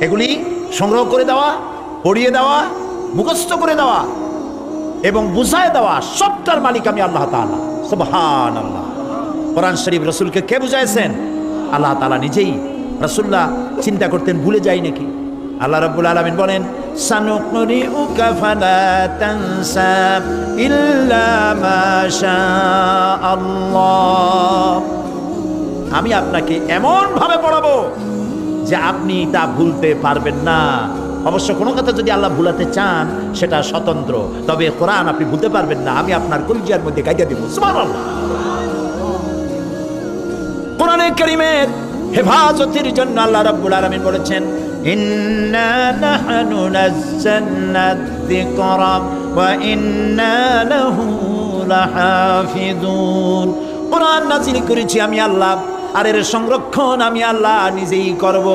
এগুলি সংগ্রহ করে দেওয়া, পড়িয়ে দেওয়া, মুখস্থ করে দেওয়া এবং বুঝায় দেওয়া সবটার মালিক আমি আল্লাহ তাআলা। সুবহানাল্লাহ। কোরআন শরীফ রাসূলকে কে বুঝাইছেন? আল্লাহ তাআলা নিজেই। রাসূলুল্লাহ চিন্তা করতেন ভুলে যাই নাকি? আল্লাহ রাব্বুল আলামিন বলেন, সানুকরিউকা ফালা তানসা ইল্লা মা শাআল্লাহ। আমি আপনাকে এমন ভাবে পড়াবো যে আপনি তা ভুলতে পারবেন না। অবশ্য কোনো কথা যদি আল্লাহ ভুলাতে চান সেটা স্বতন্ত্র, তবে কোরআন আপনি ভুলতে পারবেন না, আমি আপনার কলিজার মধ্যে গাইয়া দিব। সুবহানাল্লাহ। কোরআনে কারীমের হেফাজতের জন্য আল্লাহ রাব্বুল আলামিন বলেছেন, ইন্না নাহনু নাযালনা যিকরা ওয়া ইন্না লাহু লাহাফিজুন। কোরআন নাযিল করেছি আমি আল্লাহ, আর এর সংরক্ষণ আমি আল্লাহ নিজেই করব।